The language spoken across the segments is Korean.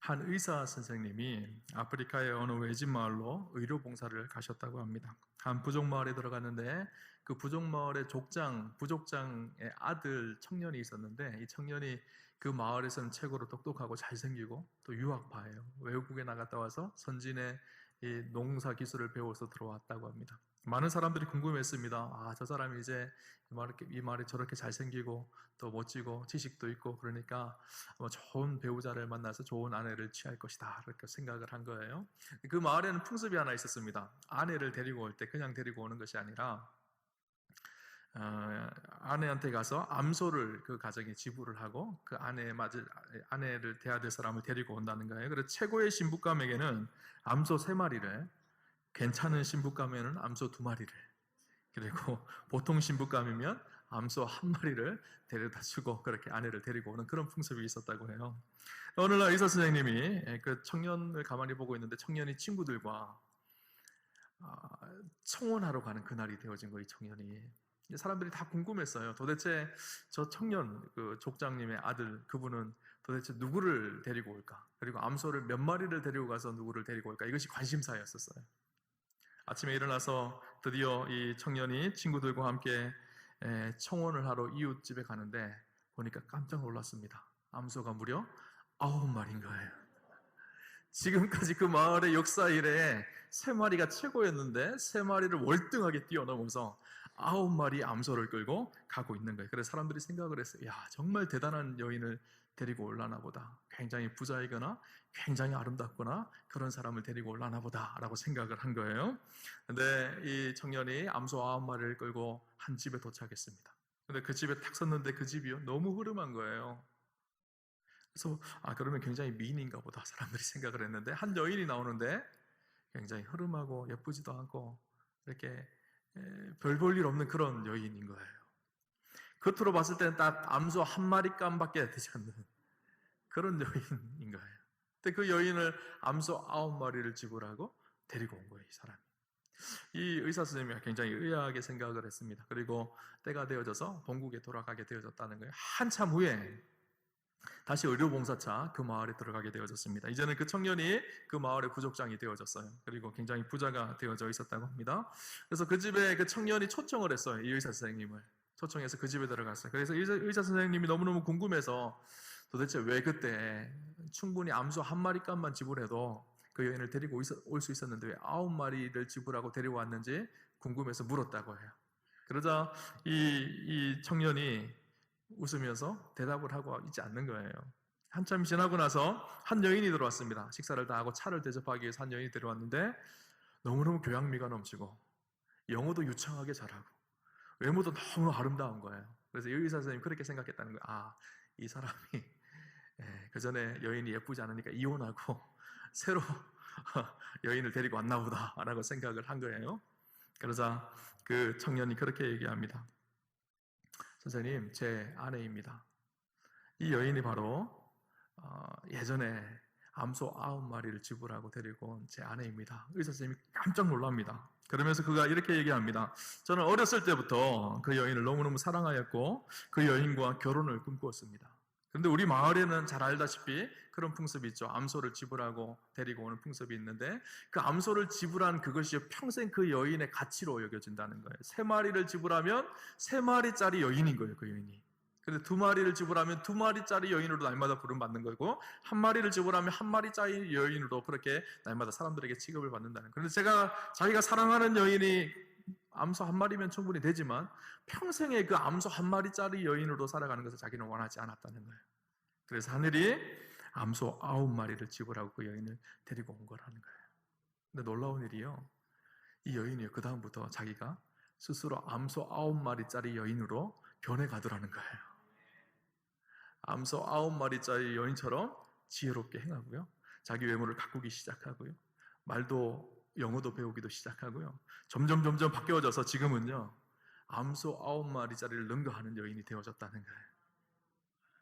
한 의사 선생님이 아프리카의 어느 외진 마을로 의료 봉사를 가셨다고 합니다. 한 부족 마을에 들어갔는데 그 부족 마을의 부족장의 아들 청년이 있었는데 이 청년이 그 마을에서는 최고로 똑똑하고 잘생기고 또 유학파예요. 외국에 나갔다 와서 선진의 이 농사 기술을 배워서 들어왔다고 합니다. 많은 사람들이 궁금했습니다. 아, 저 사람이 이제 이 말이 저렇게 잘생기고 또 멋지고 지식도 있고 그러니까 좋은 배우자를 만나서 좋은 아내를 취할 것이다 이렇게 생각을 한 거예요. 그 마을에는 풍습이 하나 있었습니다. 아내를 데리고 올 때 그냥 데리고 오는 것이 아니라 아내한테 가서 암소를 그 가정에 지불을 하고 그 아내를 대해야 될 사람을 데리고 온다는 거예요. 그래서 최고의 신부감에게는 암소 3마리를, 괜찮은 신부감에는 암소 2마리를, 그리고 보통 신부감이면 암소 1마리를 데려다 주고 그렇게 아내를 데리고 오는 그런 풍습이 있었다고 해요. 어느 날 의사 선생님이 그 청년을 가만히 보고 있는데 청년이 친구들과 청혼하러 가는 그날이 되어진 거예요. 이 청년이. 사람들이 다 궁금했어요. 도대체 저 청년, 그 족장님의 아들, 그분은 도대체 누구를 데리고 올까? 그리고 암소를 몇 마리를 데리고 가서 누구를 데리고 올까? 이것이 관심사였었어요. 아침에 일어나서 드디어 이 청년이 친구들과 함께 청혼을 하러 이웃집에 가는데 보니까 깜짝 놀랐습니다. 암소가 무려 9마리인 거예요. 지금까지 그 마을의 역사 이래에 3마리가 최고였는데 3마리를 월등하게 뛰어넘어서 9마리 암소를 끌고 가고 있는 거예요. 그래서 사람들이 생각을 했어요. 야, 정말 대단한 여인을 데리고 올라나 보다. 굉장히 부자이거나 굉장히 아름답거나 그런 사람을 데리고 올라나 보다 라고 생각을 한 거예요. 근데 이 청년이 암소 9마리를 끌고 한 집에 도착했습니다. 근데 그 집에 딱 섰는데 그 집이요, 너무 흐름한 거예요. 그래서 그러면 굉장히 미인인가 보다 사람들이 생각을 했는데 한 여인이 나오는데 굉장히 흐름하고 예쁘지도 않고 이렇게 별 볼 일 없는 그런 여인인 거예요. 겉으로 봤을 때는 딱 암소 1마리 감밖에 되지 않는 그런 여인인 거예요. 근데 그 여인을 암소 9마리를 지불하고 데리고 온 거예요, 이 사람이. 이 의사 선생님이 굉장히 의아하게 생각을 했습니다. 그리고 때가 되어져서 본국에 돌아가게 되어졌다는 거예요. 한참 후에 다시 의료봉사차 그 마을에 들어가게 되어졌습니다. 이제는 그 청년이 그 마을의 부족장이 되어졌어요. 그리고 굉장히 부자가 되어져 있었다고 합니다. 그래서 그 집에 그 청년이 초청을 했어요. 이 의사 선생님을 초청해서 그 집에 들어갔어요. 그래서 의사 선생님이 너무너무 궁금해서 도대체 왜 그때 충분히 암소 1마리 값만 지불해도 그 여인을 데리고 올 수 있었는데 왜 9마리를 지불하고 데리고 왔는지 궁금해서 물었다고 해요. 그러자 이 청년이 웃으면서 대답을 하고 있지 않는 거예요. 한참 지나고 나서 한 여인이 들어왔습니다. 식사를 다 하고 차를 대접하기 위해서 한 여인이 들어왔는데 너무너무 교양미가 넘치고 영어도 유창하게 잘하고 외모도 너무 아름다운 거예요. 그래서 의사 선생님이 그렇게 생각했다는 거예요. 이 사람이 그 전에 여인이 예쁘지 않으니까 이혼하고 새로 여인을 데리고 왔나 보다 라고 생각을 한 거예요. 그러자 그 청년이 그렇게 얘기합니다. 선생님, 제 아내입니다. 이 여인이 바로 예전에 암소 9마리를 지불하고 데리고 온 제 아내입니다. 의사 선생님이 깜짝 놀랍니다. 그러면서 그가 이렇게 얘기합니다. 저는 어렸을 때부터 그 여인을 너무너무 사랑하였고 그 여인과 결혼을 꿈꾸었습니다. 그런데 우리 마을에는 잘 알다시피 그런 풍습이 있죠. 암소를 지불하고 데리고 오는 풍습이 있는데 그 암소를 지불한 그것이 평생 그 여인의 가치로 여겨진다는 거예요. 3마리를 지불하면 3마리짜리 여인인 거예요, 그 여인이. 그런데 2마리를 지불하면 2마리짜리 여인으로 날마다 부름받는 거고 1마리를 지불하면 1마리짜리 여인으로 그렇게 날마다 사람들에게 취급을 받는다는 거예요. 그런데 자기가 사랑하는 여인이 암소 1마리면 충분히 되지만 평생에 그 암소 1마리짜리 여인으로 살아가는 것을 자기는 원하지 않았다는 거예요. 그래서 하늘이 암소 9마리를 지불하고 그 여인을 데리고 온 거라는 거예요. 근데 놀라운 일이요, 이 여인이요, 그 다음부터 자기가 스스로 암소 9마리짜리 여인으로 변해가더라는 거예요. 암소 9마리짜리 여인처럼 지혜롭게 행하고요, 자기 외모를 가꾸기 시작하고요, 말도 영어도 배우기도 시작하고요, 점점 바뀌어져서 지금은요 암소 9마리짜리를 능가하는 여인이 되어졌다는 거예요.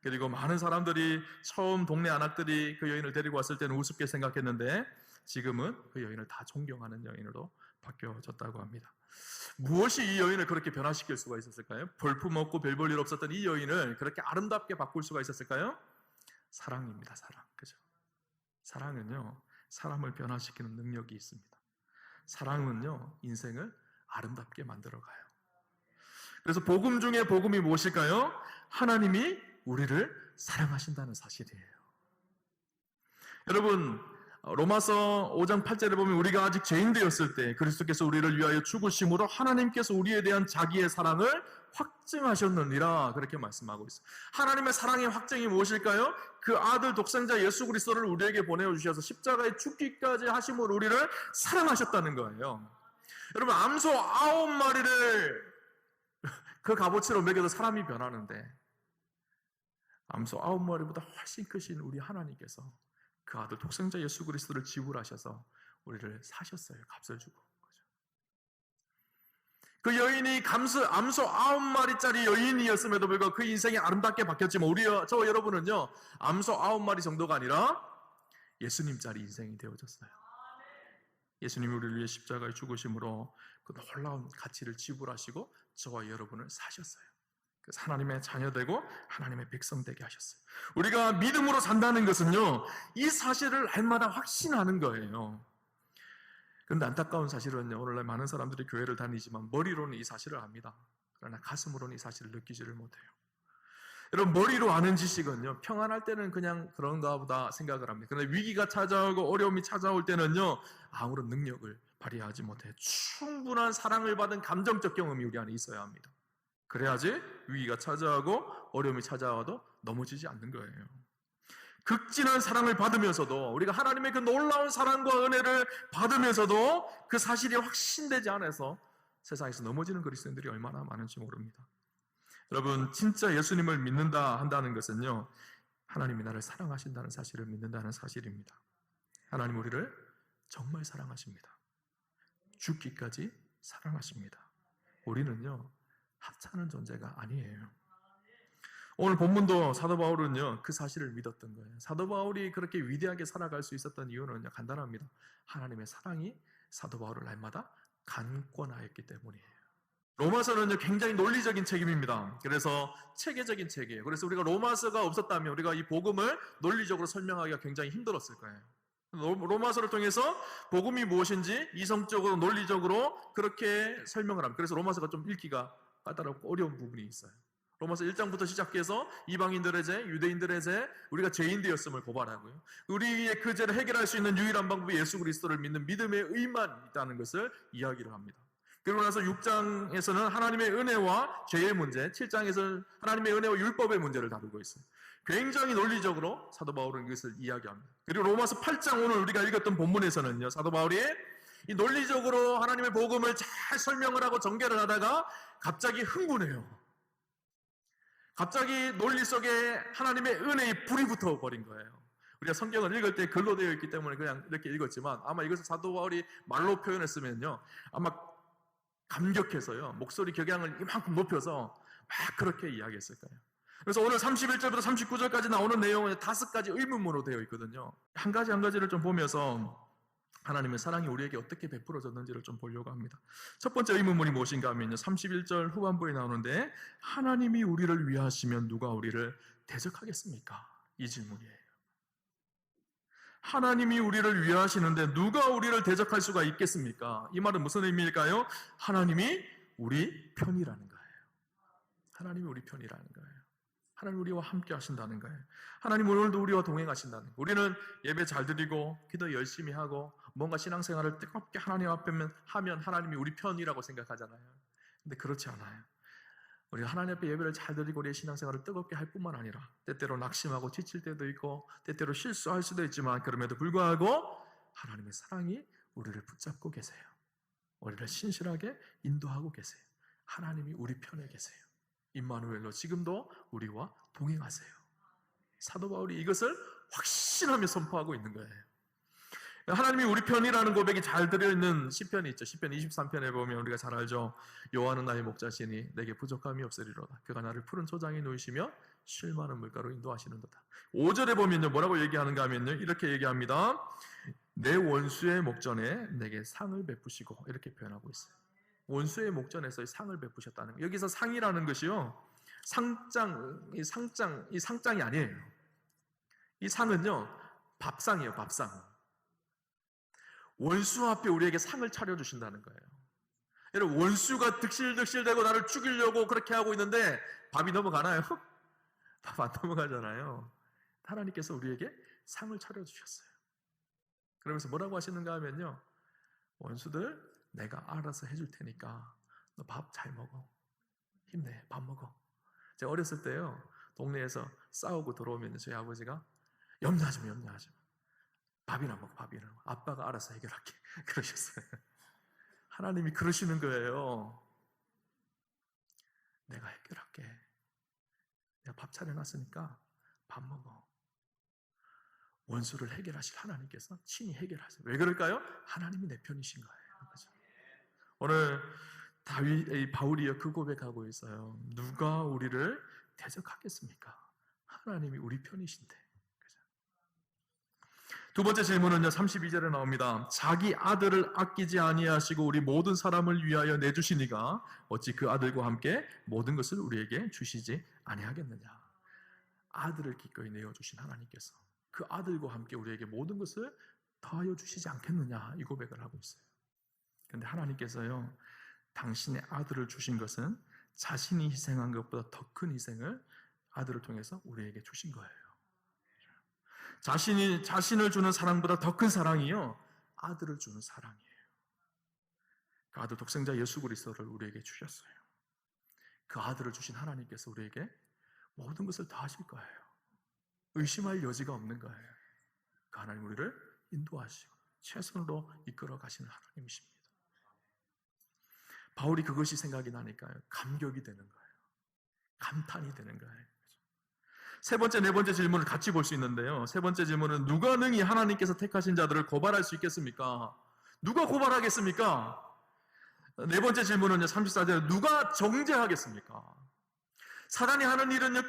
그리고 많은 사람들이 처음 동네 안악들이 그 여인을 데리고 왔을 때는 우습게 생각했는데 지금은 그 여인을 다 존경하는 여인으로 바뀌어졌다고 합니다. 무엇이 이 여인을 그렇게 변화시킬 수가 있었을까요? 볼품없고 별 볼 일 없었던 이 여인을 그렇게 아름답게 바꿀 수가 있었을까요? 사랑입니다. 사랑. 그죠? 사랑은요, 사람을 변화시키는 능력이 있습니다. 사랑은요, 인생을 아름답게 만들어가요. 그래서 복음 중에 복음이 무엇일까요? 하나님이 우리를 사랑하신다는 사실이에요. 여러분, 로마서 5장 8절에 보면 우리가 아직 죄인 되었을 때 그리스도께서 우리를 위하여 죽으심으로 하나님께서 우리에 대한 자기의 사랑을 확증하셨느니라, 그렇게 말씀하고 있어요. 하나님의 사랑의 확증이 무엇일까요? 그 아들 독생자 예수 그리스도를 우리에게 보내주셔서 십자가에 죽기까지 하심으로 우리를 사랑하셨다는 거예요. 여러분, 암소 9마리를 그 값어치로 먹여도 사람이 변하는데 암소 9마리보다 훨씬 크신 우리 하나님께서 그 아들 독생자 예수 그리스도를 지불하셔서 우리를 사셨어요. 값을 주고. 그 여인이 암소 9마리짜리 여인이었음에도 불구하고 그 인생이 아름답게 바뀌었지만 저 여러분은요, 암소 9마리 정도가 아니라 예수님짜리 인생이 되어졌어요. 예수님이 우리를 위해 십자가에 죽으심으로 그 놀라운 가치를 지불하시고 저와 여러분을 사셨어요. 그래서 하나님의 자녀되고 하나님의 백성 되게 하셨어요. 우리가 믿음으로 산다는 것은요, 이 사실을 날마다 확신하는 거예요. 그런데 안타까운 사실은요, 오늘날 많은 사람들이 교회를 다니지만 머리로는 이 사실을 압니다. 그러나 가슴으로는 이 사실을 느끼지를 못해요. 여러분, 머리로 아는 지식은요, 평안할 때는 그냥 그런가 보다 생각을 합니다. 그런데 위기가 찾아오고 어려움이 찾아올 때는요, 아무런 능력을 발휘하지 못해요. 충분한 사랑을 받은 감정적 경험이 우리 안에 있어야 합니다. 그래야지 위기가 찾아오고 어려움이 찾아와도 넘어지지 않는 거예요. 극진한 사랑을 받으면서도, 우리가 하나님의 그 놀라운 사랑과 은혜를 받으면서도 그 사실이 확신되지 않아서 세상에서 넘어지는 그리스도인들이 얼마나 많은지 모릅니다. 여러분, 진짜 예수님을 믿는다 한다는 것은요, 하나님이 나를 사랑하신다는 사실을 믿는다는 사실입니다. 하나님 우리를 정말 사랑하십니다. 죽기까지 사랑하십니다. 우리는요, 하찮은 존재가 아니에요. 오늘 본문도 사도 바울은요, 그 사실을 믿었던 거예요. 사도 바울이 그렇게 위대하게 살아갈 수 있었던 이유는 간단합니다. 하나님의 사랑이 사도 바울을 날마다 강권하였기 때문이에요. 로마서는요, 굉장히 논리적인 책임입니다. 그래서 체계적인 책이에요. 그래서 우리가 로마서가 없었다면 우리가 이 복음을 논리적으로 설명하기가 굉장히 힘들었을 거예요. 로마서를 통해서 복음이 무엇인지 이성적으로 논리적으로 그렇게 설명을 합니다. 그래서 로마서가 좀 읽기가 까다롭고 어려운 부분이 있어요. 로마서 1장부터 시작해서 이방인들의 죄, 유대인들의 죄, 우리가 죄인 되었음을 고발하고요, 우리의 그 죄를 해결할 수 있는 유일한 방법이 예수 그리스도를 믿는 믿음의 의만 있다는 것을 이야기를 합니다. 그리고 나서 6장에서는 하나님의 은혜와 죄의 문제, 7장에서는 하나님의 은혜와 율법의 문제를 다루고 있어요. 굉장히 논리적으로 사도 바울은 이것을 이야기합니다. 그리고 로마서 8장, 오늘 우리가 읽었던 본문에서는요, 사도 바울이 이 논리적으로 하나님의 복음을 잘 설명을 하고 전개를 하다가 갑자기 흥분해요. 갑자기 논리 속에 하나님의 은혜의 불이 붙어버린 거예요. 우리가 성경을 읽을 때 글로 되어 있기 때문에 그냥 이렇게 읽었지만 아마 이것을 사도 바울이 말로 표현했으면요, 아마 감격해서요, 목소리 격양을 이만큼 높여서 막 그렇게 이야기했을 거예요. 그래서 오늘 31절부터 39절까지 나오는 내용은 5가지 의문문으로 되어 있거든요. 한 가지 한 가지를 좀 보면서 하나님의 사랑이 우리에게 어떻게 베풀어졌는지를 좀 보려고 합니다. 첫 번째 의문문이 무엇인가 하면요, 31절 후반부에 나오는데 하나님이 우리를 위하시면 누가 우리를 대적하겠습니까? 이 질문이에요. 하나님이 우리를 위하시는데 누가 우리를 대적할 수가 있겠습니까? 이 말은 무슨 의미일까요? 하나님이 우리 편이라는 거예요. 하나님이 우리 편이라는 거예요. 하나님 우리와 함께 하신다는 거예요. 하나님 오늘도 우리와 동행하신다는 거예요. 우리는 예배 잘 드리고 기도 열심히 하고 뭔가 신앙생활을 뜨겁게 하나님 앞에 하면 하나님이 우리 편이라고 생각하잖아요. 근데 그렇지 않아요. 우리가 하나님 앞에 예배를 잘 드리고 우리의 신앙생활을 뜨겁게 할 뿐만 아니라 때때로 낙심하고 지칠 때도 있고 때때로 실수할 수도 있지만 그럼에도 불구하고 하나님의 사랑이 우리를 붙잡고 계세요. 우리를 신실하게 인도하고 계세요. 하나님이 우리 편에 계세요. 임마누엘로 지금도 우리와 동행하세요. 사도 바울이 이것을 확신하며 선포하고 있는 거예요. 하나님이 우리 편이라는 고백이 잘 들어있는 시편이 있죠. 시편 23편에 보면 우리가 잘 알죠. 여호와는 나의 목자시니 내게 부족함이 없으리로다. 그가 나를 푸른 초장에 누이시며 쉴 만한 물가로 인도하시는도다. 5절에 보면요, 뭐라고 얘기하는가 하면요, 이렇게 얘기합니다. 내 원수의 목전에 내게 상을 베푸시고, 이렇게 표현하고 있어요. 원수의 목전에서 상을 베푸셨다는 거예요. 여기서 상이라는 것이요, 이 상장이 아니에요. 이 상은요, 밥상이에요, 밥상. 원수 앞에 우리에게 상을 차려주신다는 거예요. 여러분, 원수가 득실득실대고 나를 죽이려고 그렇게 하고 있는데 밥이 넘어가나요? 밥 안 넘어가잖아요. 하나님께서 우리에게 상을 차려주셨어요. 그러면서 뭐라고 하시는가 하면요, 원수들 내가 알아서 해줄 테니까 너 밥 잘 먹어. 힘내, 밥 먹어. 제가 어렸을 때요, 동네에서 싸우고 들어오면 저희 아버지가 염려하지 마, 염려하지 마. 밥이나 먹어, 밥이나 먹어. 아빠가 알아서 해결할게. 그러셨어요. 하나님이 그러시는 거예요. 내가 해결할게. 내가 밥 차려놨으니까 밥 먹어. 원수를 해결하실 하나님께서 친히 해결하세요. 왜 그럴까요? 하나님이 내 편이신 거예요. 그렇죠? 오늘 바울이요 그 고백하고 있어요. 누가 우리를 대적하겠습니까? 하나님이 우리 편이신데. 그렇죠? 두 번째 질문은요, 32절에 나옵니다. 자기 아들을 아끼지 아니하시고 우리 모든 사람을 위하여 내주시니가 어찌 그 아들과 함께 모든 것을 우리에게 주시지 아니하겠느냐. 아들을 기꺼이 내어주신 하나님께서 그 아들과 함께 우리에게 모든 것을 더하여 주시지 않겠느냐, 이 고백을 하고 있어요. 그런데 하나님께서요, 당신의 아들을 주신 것은 자신이 희생한 것보다 더 큰 희생을 아들을 통해서 우리에게 주신 거예요. 자신을 주는 사랑보다 더 큰 사랑이요, 아들을 주는 사랑이에요. 그 아들 독생자 예수 그리스도를 우리에게 주셨어요. 그 아들을 주신 하나님께서 우리에게 모든 것을 다 하실 거예요. 의심할 여지가 없는 거예요. 그 하나님 우리를 인도하시고 최선으로 이끌어 가시는 하나님이십니다. 바울이 그것이 생각이 나니까요, 감격이 되는 거예요. 감탄이 되는 거예요. 세 번째, 네 번째 질문을 같이 볼 수 있는데요. 세 번째 질문은 누가 능히 하나님께서 택하신 자들을 고발할 수 있겠습니까? 누가 고발하겠습니까? 네 번째 질문은요, 34절에 누가 정죄하겠습니까? 사단이 하는 일은요,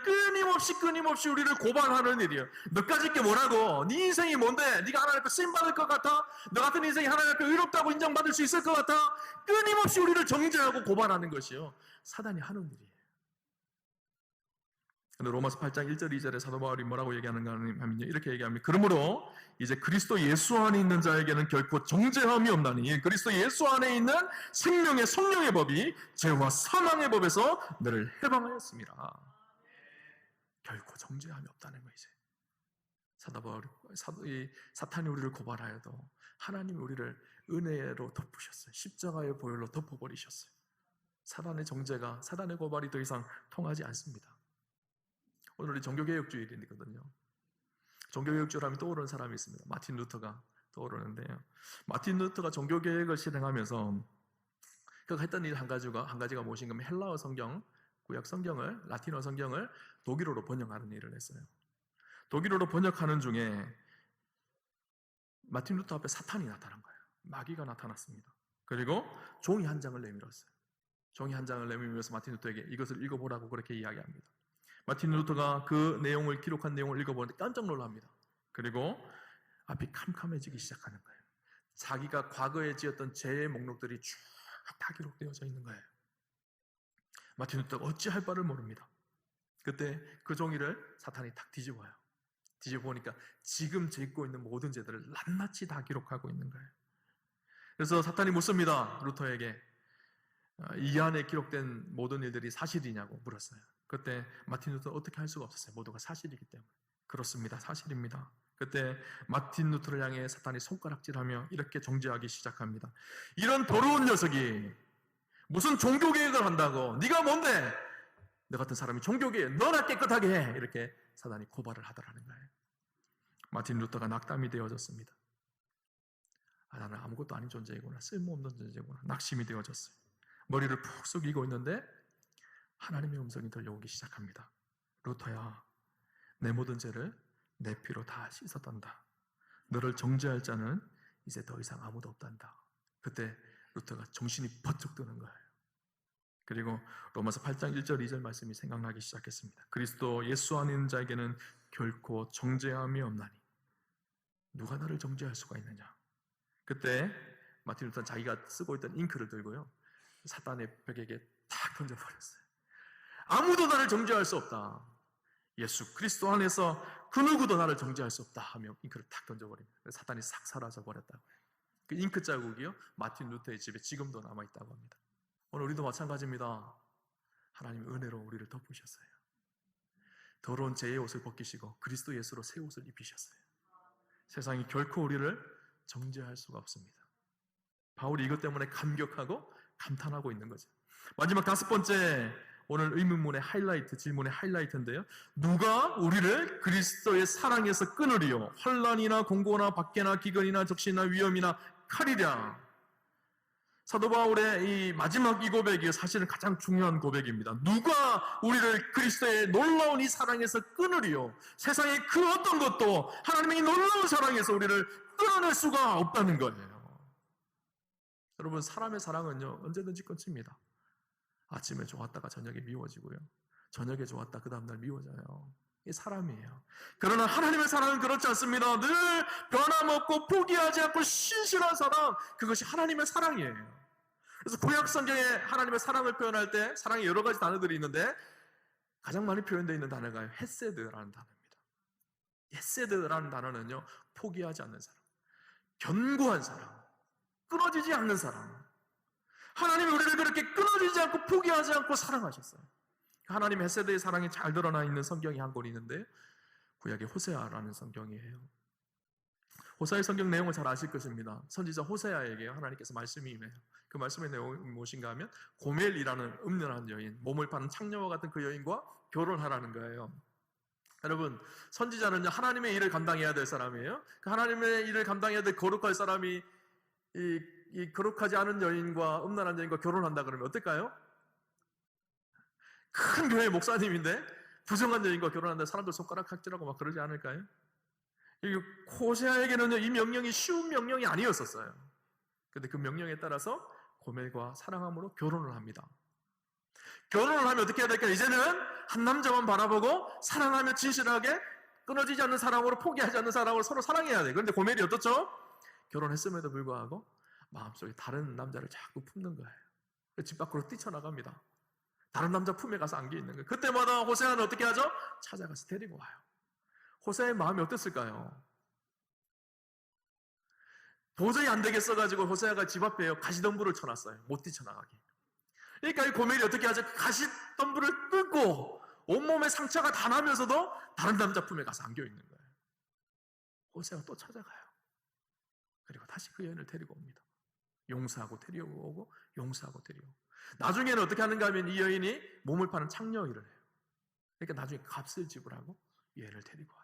끊임없이 우리를 고발하는 일이에요. 너까짓 게 뭐라고? 네 인생이 뭔데? 네가 하나님 앞에 쓰임받을 것 같아? 너 같은 인생이 하나님 앞에 의롭다고 인정받을 수 있을 것 같아? 끊임없이 우리를 정죄하고 고발하는 것이요, 사단이 하는 일이에요. 근데 로마서 8장 1절 2절에 사도 바울이 뭐라고 얘기하는가 하면요, 이렇게 얘기합니다. 그러므로 이제 그리스도 예수 안에 있는 자에게는 결코 정죄함이 없나니 그리스도 예수 안에 있는 생명의 성령의 법이 죄와 사망의 법에서 너를 해방하였습니다. 결코 정죄함이 없다는 거이죠. 사도 바울이 사탄이 우리를 고발하여도 하나님이 우리를 은혜로 덮으셨어요. 십자가의 보혈로 덮어버리셨어요. 사단의 정죄가, 사단의 고발이 더 이상 통하지 않습니다. 오늘이 종교개혁주일이거든요. 종교개혁주일 하면 떠오르는 사람이 있습니다. 마틴 루터가 떠오르는데요. 마틴 루터가 종교개혁을 실행하면서 그가 했던 일 한 가지가 무엇인가 하면 헬라어 성경, 구약 성경을, 라틴어 성경을 독일어로 번역하는 일을 했어요. 독일어로 번역하는 중에 마틴 루터 앞에 사탄이 나타난 거예요. 마귀가 나타났습니다. 그리고 종이 한 장을 내밀었어요. 종이 한 장을 내밀면서 마틴 루터에게 이것을 읽어보라고 그렇게 이야기합니다. 마틴 루터가 그 내용을 기록한 내용을 읽어보는데 깜짝 놀랍니다. 그리고 앞이 캄캄해지기 시작하는 거예요. 자기가 과거에 지었던 죄의 목록들이 쭉 다 기록되어져 있는 거예요. 마틴 루터가 어찌할 바를 모릅니다. 그때 그 종이를 사탄이 탁 뒤집어요. 뒤집어보니까 지금 짓고 있는 모든 죄들을 낱낱이 다 기록하고 있는 거예요. 그래서 사탄이 묻습니다. 루터에게 이 안에 기록된 모든 일들이 사실이냐고 물었어요. 그때 마틴 루터는 어떻게 할 수가 없었어요. 모두가 사실이기 때문에. 그렇습니다. 사실입니다. 그때 마틴 루터를 향해 사탄이 손가락질하며 이렇게 정죄하기 시작합니다. 이런 더러운 녀석이 무슨 종교개혁을 한다고? 네가 뭔데? 너 같은 사람이 종교개혁, 너나 깨끗하게 해! 이렇게 사탄이 고발을 하더라는 거예요. 마틴 루터가 낙담이 되어졌습니다. 나는 아무것도 아닌 존재이구나, 쓸모없는 존재이구나, 낙심이 되어졌어요. 머리를 푹 숙이고 있는데 하나님의 음성이 들려오기 시작합니다. 루터야, 내 모든 죄를 내 피로 다 씻었단다. 너를 정죄할 자는 이제 더 이상 아무도 없단다. 그때 루터가 정신이 번쩍 드는 거예요. 그리고 로마서 8장 1절 2절 말씀이 생각나기 시작했습니다. 그리스도 예수 안에 있는 자에게는 결코 정죄함이 없나니 누가 나를 정죄할 수가 있느냐. 그때 마틴 루터는 자기가 쓰고 있던 잉크를 들고요, 사탄의 벽에게 탁 던져버렸어요. 아무도 나를 정죄할 수 없다. 예수 그리스도 안에서 그 누구도 나를 정죄할 수 없다 하며 잉크를 탁 던져버립니다. 사탄이 싹 사라져 버렸다고 해요. 그 잉크 자국이요 마틴 루터의 집에 지금도 남아있다고 합니다. 오늘 우리도 마찬가지입니다. 하나님의 은혜로 우리를 덮으셨어요. 더러운 죄의 옷을 벗기시고 그리스도 예수로 새 옷을 입히셨어요. 세상이 결코 우리를 정죄할 수가 없습니다. 바울이 이것 때문에 감격하고 감탄하고 있는 거죠. 마지막 5번째 오늘 의문문의 하이라이트, 질문의 하이라이트인데요. 누가 우리를 그리스도의 사랑에서 끊으리요? 환난이나 공고나 박해나 기근이나 적신이나 위험이나 칼이랴. 사도 바울의 이 마지막 이 고백이 사실은 가장 중요한 고백입니다. 누가 우리를 그리스도의 놀라운 이 사랑에서 끊으리요? 세상의 그 어떤 것도 하나님의 이 놀라운 사랑에서 우리를 끊어낼 수가 없다는 거예요. 여러분, 사람의 사랑은요 언제든지 끊깁니다. 아침에 좋았다가 저녁에 미워지고요, 저녁에 좋았다 그 다음날 미워져요. 이게 사람이에요. 그러나 하나님의 사랑은 그렇지 않습니다. 늘 변함없고 포기하지 않고 신실한 사랑, 그것이 하나님의 사랑이에요. 그래서 구약 성경에 하나님의 사랑을 표현할 때 사랑의 여러 가지 단어들이 있는데 가장 많이 표현되어 있는 단어가 헤세드라는 단어입니다. 헤세드라는 단어는요 포기하지 않는 사랑, 견고한 사랑, 끊어지지 않는 사랑. 하나님이 우리를 그렇게 끊어지지 않고 포기하지 않고 사랑하셨어요. 하나님의 헤세드의 사랑이 잘 드러나 있는 성경이 한 권 있는데 구약의 호세아라는 성경이에요. 호세아의 성경 내용을 잘 아실 것입니다. 선지자 호세아에게 하나님께서 말씀이 임해요. 그 말씀의 내용이 무엇인가 하면 고멜이라는 음란한 여인, 몸을 파는 창녀와 같은 그 여인과 결혼하라는 거예요. 여러분, 선지자는요 하나님의 일을 감당해야 될 사람이에요. 그 하나님의 일을 감당해야 될 거룩할 사람이 이 거룩하지 않은 여인과 음란한 여인과 결혼한다 그러면 어떨까요? 큰 교회 목사님인데 부정한 여인과 결혼한다 사람들 손가락 각질하고 막 그러지 않을까요? 호세아에게는요 이 명령이 쉬운 명령이 아니었었어요. 그런데 그 명령에 따라서 고멜과 사랑함으로 결혼을 합니다. 결혼을 하면 어떻게 해야 될까요? 이제는 한 남자만 바라보고 사랑하며 진실하게 끊어지지 않는 사랑으로, 포기하지 않는 사랑으로 서로 사랑해야 돼요. 그런데 고멜이 어떻죠? 결혼했음에도 불구하고 마음속에 다른 남자를 자꾸 품는 거예요. 집 밖으로 뛰쳐나갑니다. 다른 남자 품에 가서 안겨 있는 거예요. 그때마다 호세아는 어떻게 하죠? 찾아가서 데리고 와요. 호세아의 마음이 어땠을까요? 도저히 안 되겠어가지고 호세아가 집 앞에 가시덤불을 쳐놨어요. 못 뛰쳐나가게. 그러니까 이 고멜이 어떻게 하죠? 그 가시덤불을 뜯고 온몸에 상처가 다 나면서도 다른 남자 품에 가서 안겨 있는 거예요. 호세아가 또 찾아가요. 그리고 다시 그 여인을 데리고 옵니다. 용서하고 데려오고 용서하고 데려오고. 나중에는 어떻게 하는가 하면 이 여인이 몸을 파는 창녀 일을 해요. 그러니까 나중에 값을 지불하고 이 여인을 데리고 와요.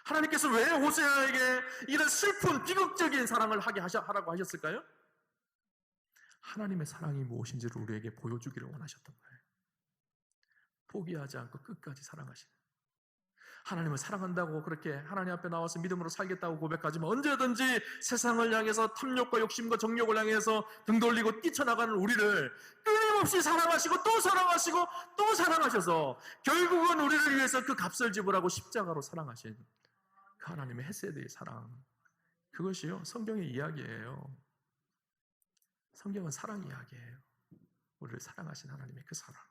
하나님께서 왜 호세아에게 이런 슬픈 비극적인 사랑을 하라고 하셨을까요? 하나님의 사랑이 무엇인지를 우리에게 보여주기를 원하셨던 거예요. 포기하지 않고 끝까지 사랑하시는, 하나님을 사랑한다고 그렇게 하나님 앞에 나와서 믿음으로 살겠다고 고백하지만 언제든지 세상을 향해서 탐욕과 욕심과 정욕을 향해서 등 돌리고 뛰쳐나가는 우리를 끊임없이 사랑하시고 또 사랑하시고 또 사랑하셔서 결국은 우리를 위해서 그 값을 지불하고 십자가로 사랑하신 그 하나님의 헤세드의 사랑, 그것이요 성경의 이야기예요. 성경은 사랑 이야기예요. 우리를 사랑하신 하나님의 그 사랑,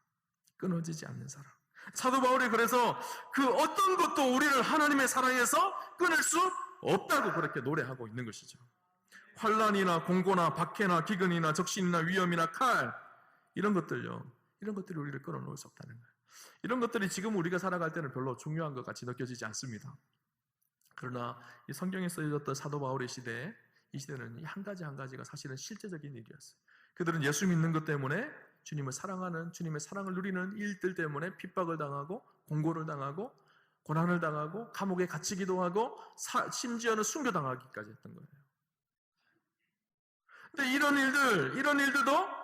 끊어지지 않는 사랑. 사도 바울이 그래서 그 어떤 것도 우리를 하나님의 사랑에서 끊을 수 없다고 그렇게 노래하고 있는 것이죠. 환난이나 공고나 박해나 기근이나 적신이나 위험이나 칼, 이런 것들요, 이런 것들이 우리를 끊어놓을 수 없다는 거예요. 이런 것들이 지금 우리가 살아갈 때는 별로 중요한 것 같이 느껴지지 않습니다. 그러나 이 성경에 쓰여졌던 사도 바울의 시대에, 이 시대는 한 가지 한 가지가 사실은 실제적인 일이었어요. 그들은 예수 믿는 것 때문에 주님을 사랑하는, 주님의 사랑을 누리는 일들 때문에 핍박을 당하고 공고를 당하고 고난을 당하고 감옥에 갇히기도 하고 심지어는 순교당하기까지 했던 거예요. 근데 이런 일들도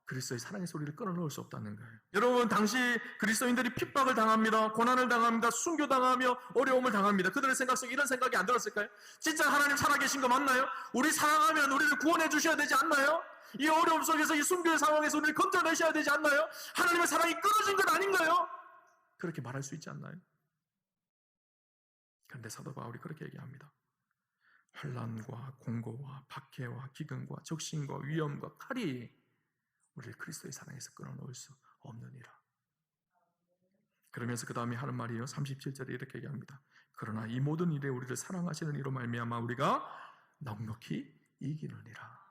그리스도의 사랑에서 우리를 끊어놓을 수 없다는 거예요. 여러분, 당시 그리스도인들이 핍박을 당합니다. 고난을 당합니다. 순교당하며 어려움을 당합니다. 그들의 생각 속에 이런 생각이 안 들었을까요? 진짜 하나님 살아계신 거 맞나요? 우리 사랑하면 우리를 구원해 주셔야 되지 않나요? 이 어려움 속에서, 이 순교의 상황에서 우리를 건져내셔야 되지 않나요? 하나님의 사랑이 끊어진 것 아닌가요? 그렇게 말할 수 있지 않나요? 그런데 사도 바울이 그렇게 얘기합니다. 환난과 공고와 박해와 기근과 적신과 위험과 칼이 우리를 그리스도의 사랑에서 끊어놓을 수 없느니라. 그러면서 그 다음에 하는 말이요, 37절에 이렇게 얘기합니다. 그러나 이 모든 일에 우리를 사랑하시는 이로 말미암아 우리가 넉넉히 이기느니라.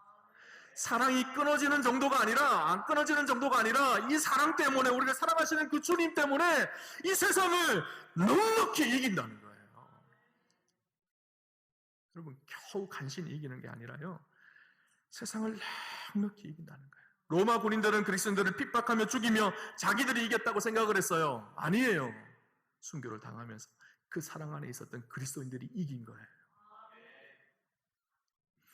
사랑이 끊어지는 정도가 아니라, 안 끊어지는 정도가 아니라, 이 사랑 때문에, 우리를 사랑하시는 그 주님 때문에 이 세상을 넉넉히 이긴다는 거예요. 여러분, 겨우 간신히 이기는 게 아니라요, 세상을 넉넉히 이긴다는 거예요. 로마 군인들은 그리스도인들을 핍박하며 죽이며 자기들이 이겼다고 생각을 했어요. 아니에요. 순교를 당하면서 그 사랑 안에 있었던 그리스도인들이 이긴 거예요.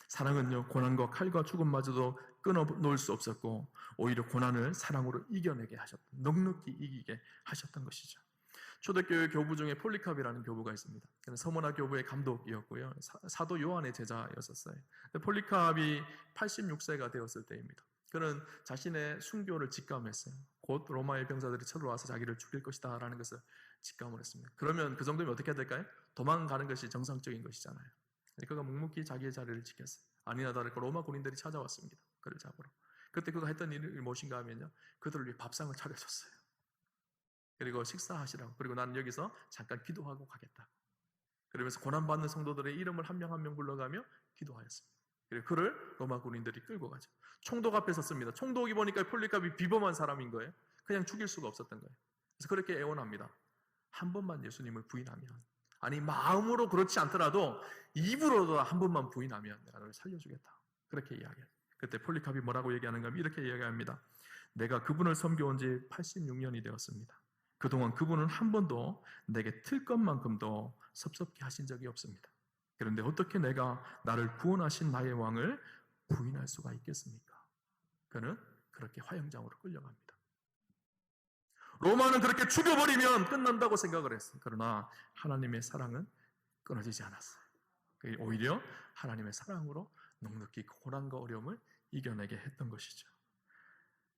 사랑은요, 고난과 칼과 죽음마저도 끊어놓을 수 없었고, 오히려 고난을 사랑으로 이겨내게 하셨던, 넉넉히 이기게 하셨던 것이죠. 초대교회 교부 중에 폴리캅이라는 교부가 있습니다. 그는 서머나 교부의 감독이었고요, 사도 요한의 제자였었어요. 폴리캅이 86세가 되었을 때입니다. 그는 자신의 순교를 직감했어요. 곧 로마의 병사들이 쳐들어와서 자기를 죽일 것이다 라는 것을 직감을 했습니다. 그러면 그 정도면 어떻게 해야 될까요? 도망가는 것이 정상적인 것이잖아요. 그가 묵묵히 자기의 자리를 지켰어요. 아니나 다를까 로마 군인들이 찾아왔습니다. 그를 잡으러. 그때 그가 했던 일이 무엇인가 하면요, 그들을 위해 밥상을 차려줬어요. 그리고 식사하시라고, 그리고 나는 여기서 잠깐 기도하고 가겠다. 그러면서 고난받는 성도들의 이름을 한 명 한 명 불러가며 기도하였습니다. 그리고 그를 로마 군인들이 끌고 가죠. 총독 앞에 섰습니다. 총독이 보니까 폴리캅이 비범한 사람인 거예요. 그냥 죽일 수가 없었던 거예요. 그래서 그렇게 애원합니다. 한 번만 예수님을 부인하면, 아니 마음으로 그렇지 않더라도 입으로도 한 번만 부인하면 내가 너를 살려주겠다. 그렇게 이야기해요. 그때 폴리캅이 뭐라고 얘기하는가 하면 이렇게 이야기합니다. 내가 그분을 섬겨온 지 86년이 되었습니다. 그동안 그분은 한 번도 내게 틀 것만큼도 섭섭게 하신 적이 없습니다. 그런데 어떻게 내가 나를 구원하신 나의 왕을 부인할 수가 있겠습니까? 그는 그렇게 화형장으로 끌려갑니다. 로마는 그렇게 죽여버리면 끝난다고 생각을 했어요. 그러나 하나님의 사랑은 끊어지지 않았어요. 오히려 하나님의 사랑으로 넉넉히 고난과 어려움을 이겨내게 했던 것이죠.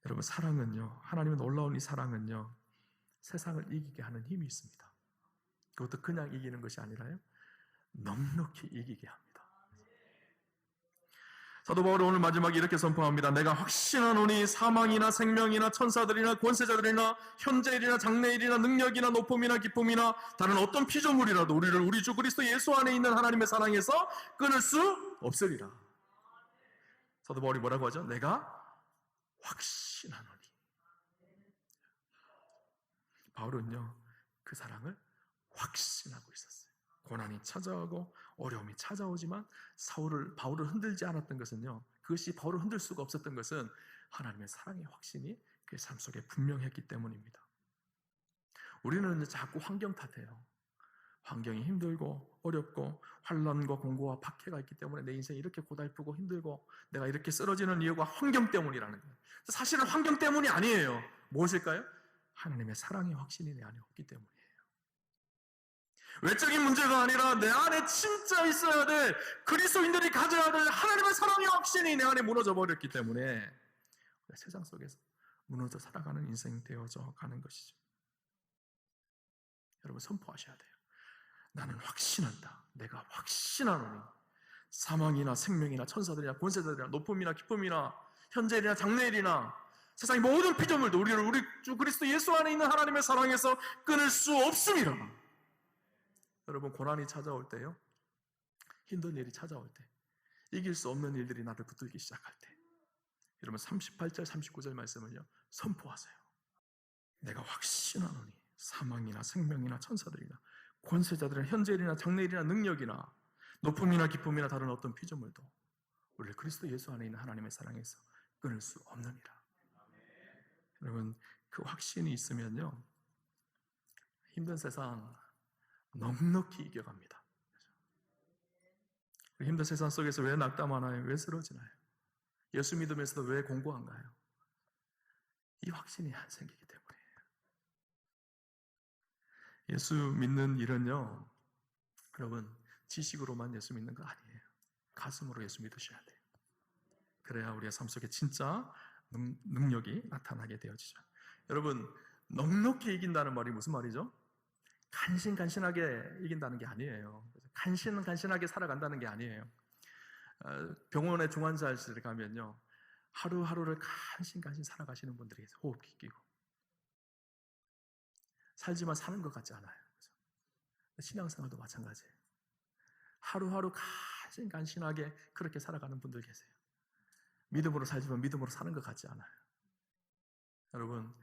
여러분, 사랑은요, 하나님의 놀라운 이 사랑은요, 세상을 이기게 하는 힘이 있습니다. 그것도 그냥 이기는 것이 아니라요, 넉넉히 이기게 합니다. 사도 바울은 오늘 마지막에 이렇게 선포합니다. 내가 확신하노니 사망이나 생명이나 천사들이나 권세자들이나 현재일이나 장래일이나 능력이나 높음이나 기쁨이나 다른 어떤 피조물이라도 우리를 우리 주 그리스도 예수 안에 있는 하나님의 사랑에서 끊을 수 없으리라. 사도 바울이 뭐라고 하죠? 내가 확신하노니. 바울은요, 그 사랑을 확신하고 있었어요. 고난이 찾아오고 어려움이 찾아오지만 바울을 흔들지 않았던 것은요, 그것이 바울을 흔들 수가 없었던 것은 하나님의 사랑의 확신이 그의 삶 속에 분명했기 때문입니다. 우리는 자꾸 환경 탓해요. 환경이 힘들고 어렵고 환난과 공고와 박해가 있기 때문에 내 인생이 이렇게 고달프고 힘들고 내가 이렇게 쓰러지는 이유가 환경 때문이라는 거예요. 사실은 환경 때문이 아니에요. 무엇일까요? 하나님의 사랑의 확신이 내 안에 없기 때문이에요. 외적인 문제가 아니라 내 안에 진짜 있어야 될, 그리스도인들이 가져야 될 하나님의 사랑의 확신이 내 안에 무너져 버렸기 때문에 세상 속에서 무너져 살아가는 인생이 되어져 가는 것이죠. 여러분, 선포하셔야 돼요. 나는 확신한다. 내가 확신하노니 사망이나 생명이나 천사들이나 권세자들이나 높음이나 기쁨이나 현재일이나 장래일이나 세상의 모든 피조물도 우리를 우리 주 그리스도 예수 안에 있는 하나님의 사랑에서 끊을 수 없습니다. 여러분, 고난이 찾아올 때요, 힘든 일이 찾아올 때, 이길 수 없는 일들이 나를 붙들기 시작할 때, 여러분 38절 39절 말씀을요 선포하세요. 내가 확신하노니 사망이나 생명이나 천사들이나 권세자들이나 현재일이나 장래일이나 능력이나 높음이나 기쁨이나 다른 어떤 피조물도 우리를 그리스도 예수 안에 있는 하나님의 사랑에서 끊을 수 없느니라. 여러분, 그 확신이 있으면요, 힘든 세상 넉넉히 이겨갑니다. 힘든 세상 속에서 왜 낙담하나요? 왜 쓰러지나요? 예수 믿으면서도 왜 공고한가요? 이 확신이 안 생기기 때문이에요. 예수 믿는 일은요, 여러분, 지식으로만 예수 믿는 거 아니에요. 가슴으로 예수 믿으셔야 돼요. 그래야 우리의 삶 속에 진짜 능력이 나타나게 되어지죠. 여러분, 넉넉히 이긴다는 말이 무슨 말이죠? 간신간신하게 이긴다는 게 아니에요. 간신간신하게 살아간다는 게 아니에요. 병원의 중환자실에 가면요, 하루하루를 간신간신 살아가시는 분들이 호흡기 끼고, 살지만 사는 것 같지 않아요. 그죠? 신앙생활도 마찬가지예요. 하루하루 간신간신하게 그렇게 살아가는 분들 계세요. 믿음으로 살지만 믿음으로 사는 것 같지 않아요. 여러분,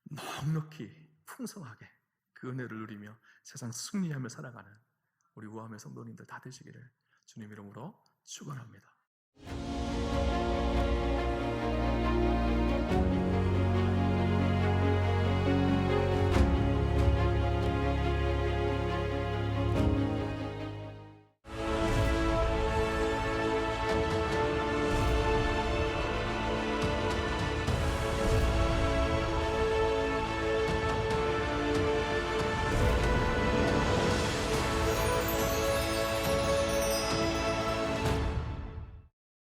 넉넉히 풍성하게 그 은혜를 누리며 세상 승리하며 살아가는 우리 우아함의 성도님들 다 되시기를 주님 이름으로 축원합니다.